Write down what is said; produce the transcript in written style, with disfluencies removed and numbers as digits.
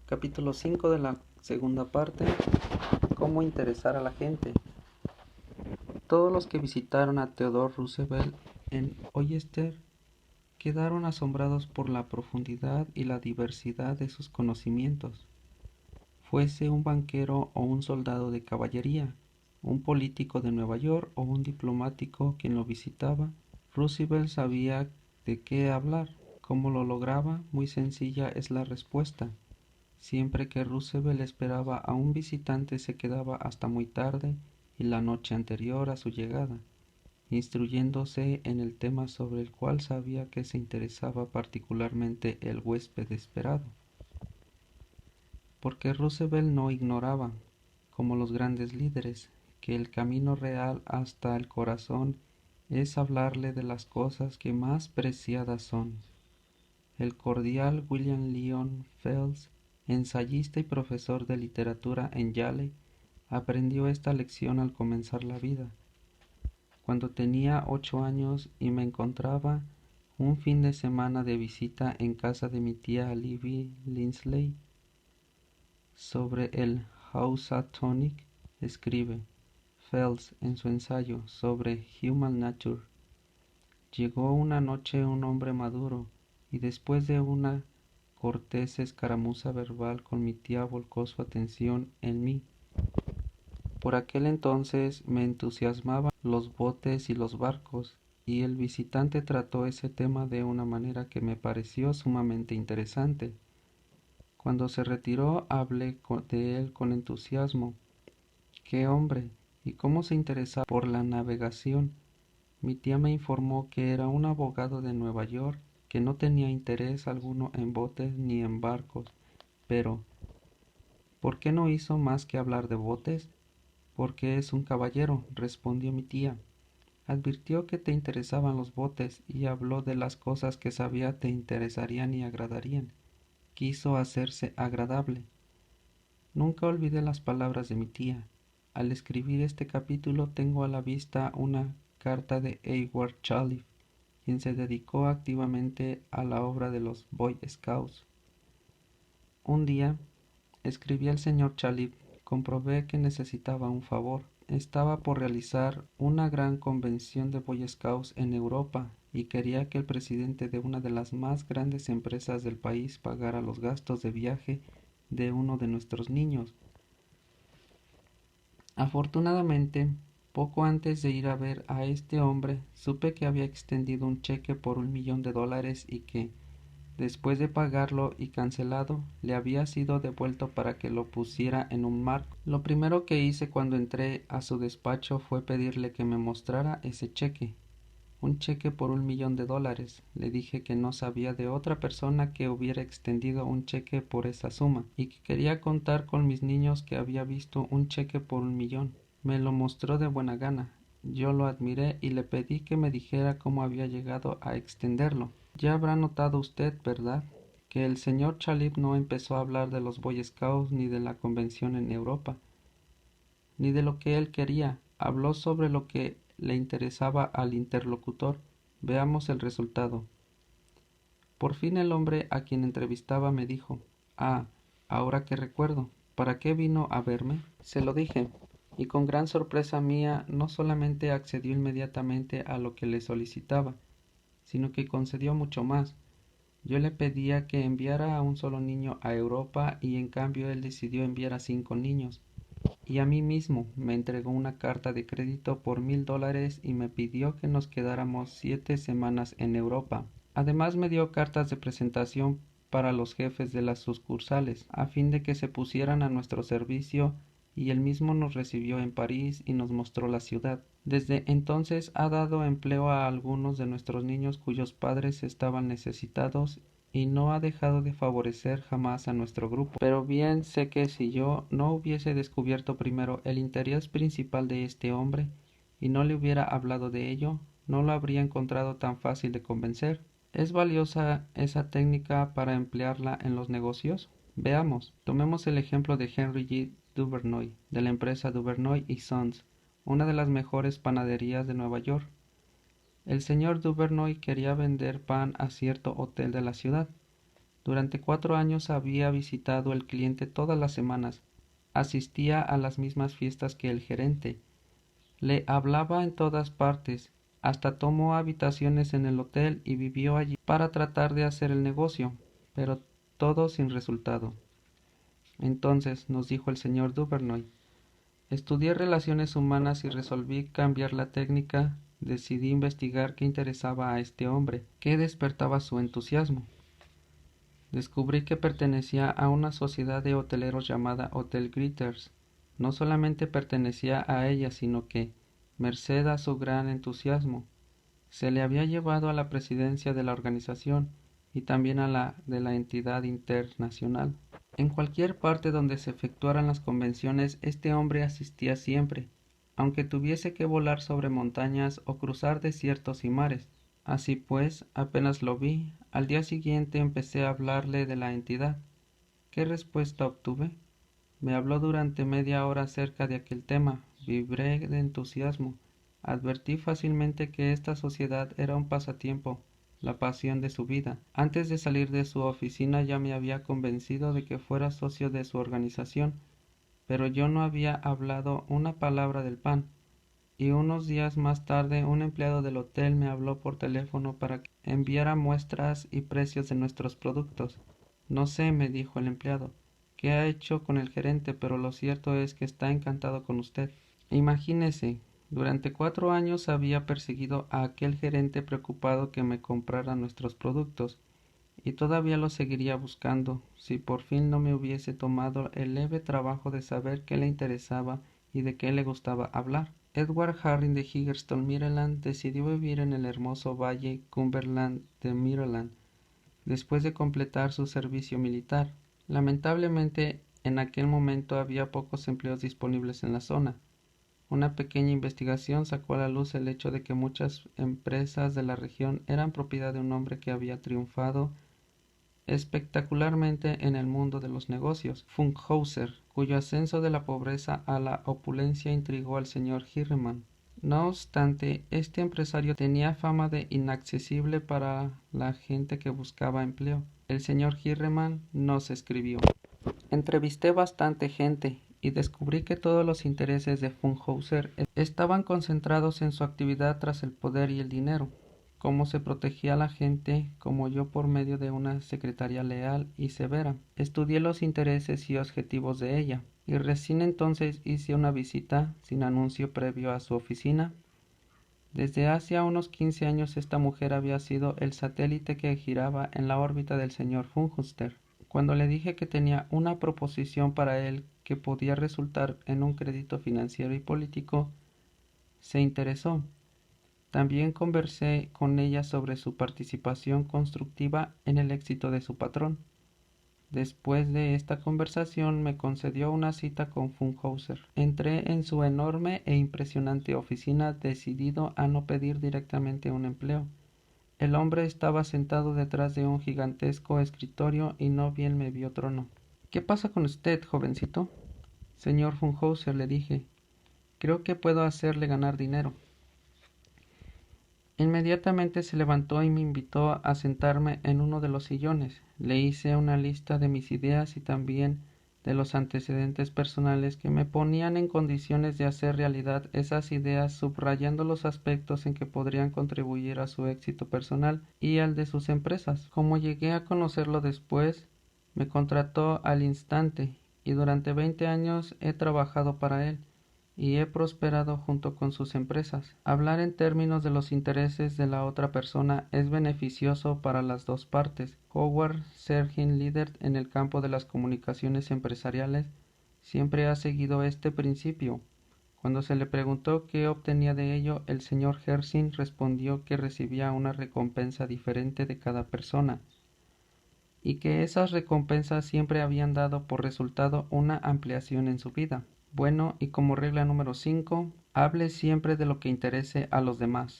Capítulo 5 de la segunda parte. Cómo interesar a la gente. Todos los que visitaron a Theodore Roosevelt en Oyster quedaron asombrados por la profundidad y la diversidad de sus conocimientos. Fuese un banquero o un soldado de caballería, un político de Nueva York o un diplomático quien lo visitaba, Roosevelt sabía de qué hablar. ¿Cómo lo lograba? Muy sencilla es la respuesta. Siempre que Roosevelt esperaba a un visitante se quedaba hasta muy tarde y la noche anterior a su llegada, instruyéndose en el tema sobre el cual sabía que se interesaba particularmente el huésped esperado. Porque Roosevelt no ignoraba, como los grandes líderes, que el camino real hasta el corazón es hablarle de las cosas que más preciadas son. El cordial William Lyon Phelps, ensayista y profesor de literatura en Yale, aprendió esta lección al comenzar la vida. Cuando tenía 8 años y me encontraba un fin de semana de visita en casa de mi tía Libby Linsley, sobre el Housatonic, escribe Phelps en su ensayo sobre Human Nature. Llegó una noche un hombre maduro, y después de una cortés escaramuza verbal con mi tía volcó su atención en mí. Por aquel entonces me entusiasmaban los botes y los barcos, y el visitante trató ese tema de una manera que me pareció sumamente interesante. Cuando se retiró hablé de él con entusiasmo. ¡Qué hombre! ¿Y cómo se interesaba por la navegación? Mi tía me informó que era un abogado de Nueva York que no tenía interés alguno en botes ni en barcos, pero ¿por qué no hizo más que hablar de botes? Porque es un caballero, respondió mi tía. Advirtió que te interesaban los botes y habló de las cosas que sabía te interesarían y agradarían. Quiso hacerse agradable. Nunca olvidé las palabras de mi tía. Al escribir este capítulo tengo a la vista una carta de Edward Chalif, quien se dedicó activamente a la obra de los Boy Scouts. Un día, escribí al señor Chalif, comprobé que necesitaba un favor. Estaba por realizar una gran convención de Boy Scouts en Europa y quería que el presidente de una de las más grandes empresas del país pagara los gastos de viaje de uno de nuestros niños. Afortunadamente, poco antes de ir a ver a este hombre, supe que había extendido un cheque por $1,000,000 y que, después de pagarlo y cancelado, le había sido devuelto para que lo pusiera en un marco. Lo primero que hice cuando entré a su despacho fue pedirle que me mostrara ese cheque. Un cheque por $1,000,000. Le dije que no sabía de otra persona que hubiera extendido un cheque por esa suma y que quería contar con mis niños que había visto un cheque por $1,000,000. Me lo mostró de buena gana. Yo lo admiré y le pedí que me dijera cómo había llegado a extenderlo. Ya habrá notado usted, ¿verdad?, que el señor Chalif no empezó a hablar de los Boy Scouts ni de la convención en Europa, ni de lo que él quería. Habló sobre lo que le interesaba al interlocutor. Veamos el resultado. Por fin el hombre a quien entrevistaba me dijo: «Ah, ahora que recuerdo, ¿para qué vino a verme?». Se lo dije, y con gran sorpresa mía no solamente accedió inmediatamente a lo que le solicitaba, sino que concedió mucho más. Yo le pedía que enviara a un solo niño a Europa y en cambio él decidió enviar a 5 niños. Y a mí mismo me entregó una carta de crédito por $1,000 y me pidió que nos quedáramos 7 semanas en Europa. Además me dio cartas de presentación para los jefes de las sucursales, a fin de que se pusieran a nuestro servicio, y él mismo nos recibió en París y nos mostró la ciudad. Desde entonces ha dado empleo a algunos de nuestros niños cuyos padres estaban necesitados y no ha dejado de favorecer jamás a nuestro grupo. Pero bien sé que si yo no hubiese descubierto primero el interés principal de este hombre y no le hubiera hablado de ello, no lo habría encontrado tan fácil de convencer. ¿Es valiosa esa técnica para emplearla en los negocios? Veamos. Tomemos el ejemplo de Henry G. Duvernoy, de la empresa Duvernoy y Sons, una de las mejores panaderías de Nueva York. El señor Duvernoy quería vender pan a cierto hotel de la ciudad. Durante 4 años había visitado el cliente todas las semanas, asistía a las mismas fiestas que el gerente, le hablaba en todas partes, hasta tomó habitaciones en el hotel y vivió allí para tratar de hacer el negocio, pero todo sin resultado. Entonces, nos dijo el señor Duvernoy, estudié relaciones humanas y resolví cambiar la técnica. Decidí investigar qué interesaba a este hombre, qué despertaba su entusiasmo. Descubrí que pertenecía a una sociedad de hoteleros llamada Hotel Gritters. No solamente pertenecía a ella, sino que, merced a su gran entusiasmo, se le había llevado a la presidencia de la organización y también a la de la entidad internacional. En cualquier parte donde se efectuaran las convenciones, este hombre asistía siempre, aunque tuviese que volar sobre montañas o cruzar desiertos y mares. Así pues, apenas lo vi, al día siguiente empecé a hablarle de la entidad. ¿Qué respuesta obtuve? Me habló durante media hora acerca de aquel tema. Vibré de entusiasmo. Advertí fácilmente que esta sociedad era un pasatiempo, la pasión de su vida. Antes de salir de su oficina ya me había convencido de que fuera socio de su organización, pero yo no había hablado una palabra del pan. Y unos días más tarde un empleado del hotel me habló por teléfono para que enviara muestras y precios de nuestros productos. No sé, me dijo el empleado, qué ha hecho con el gerente, pero lo cierto es que está encantado con usted. Imagínese, durante 4 años había perseguido a aquel gerente preocupado que me comprara nuestros productos, y todavía lo seguiría buscando, si por fin no me hubiese tomado el leve trabajo de saber qué le interesaba y de qué le gustaba hablar. Edward Harring de Higgerston, Maryland, decidió vivir en el hermoso valle Cumberland de Maryland después de completar su servicio militar. Lamentablemente, en aquel momento había pocos empleos disponibles en la zona. Una pequeña investigación sacó a la luz el hecho de que muchas empresas de la región eran propiedad de un hombre que había triunfado espectacularmente en el mundo de los negocios, Funkhouser, cuyo ascenso de la pobreza a la opulencia intrigó al señor Hirman. No obstante, este empresario tenía fama de inaccesible para la gente que buscaba empleo. El señor Hirman nos escribió: entrevisté bastante gente y descubrí que todos los intereses de Funkhouser estaban concentrados en su actividad tras el poder y el dinero. Cómo se protegía a la gente como yo por medio de una secretaria leal y severa. Estudié los intereses y objetivos de ella, y recién entonces hice una visita sin anuncio previo a su oficina. Desde hacía unos 15 años esta mujer había sido el satélite que giraba en la órbita del señor Funkhouser. Cuando le dije que tenía una proposición para él que podía resultar en un crédito financiero y político, se interesó. También conversé con ella sobre su participación constructiva en el éxito de su patrón. Después de esta conversación me concedió una cita con Funkhouser. Entré en su enorme e impresionante oficina decidido a no pedir directamente un empleo. El hombre estaba sentado detrás de un gigantesco escritorio y no bien me vio trono. ¿Qué pasa con usted, jovencito? Señor Funkhouser, le dije, creo que puedo hacerle ganar dinero. Inmediatamente se levantó y me invitó a sentarme en uno de los sillones. Le hice una lista de mis ideas y también de los antecedentes personales que me ponían en condiciones de hacer realidad esas ideas, subrayando los aspectos en que podrían contribuir a su éxito personal y al de sus empresas. Como llegué a conocerlo después, me contrató al instante y durante 20 años he trabajado para él y he prosperado junto con sus empresas. Hablar en términos de los intereses de la otra persona es beneficioso para las dos partes. Howard Sergin, líder en el campo de las comunicaciones empresariales, siempre ha seguido este principio. Cuando se le preguntó qué obtenía de ello, el señor Hersin respondió que recibía una recompensa diferente de cada persona, y que esas recompensas siempre habían dado por resultado una ampliación en su vida. Bueno, y como regla número 5, hable siempre de lo que interese a los demás.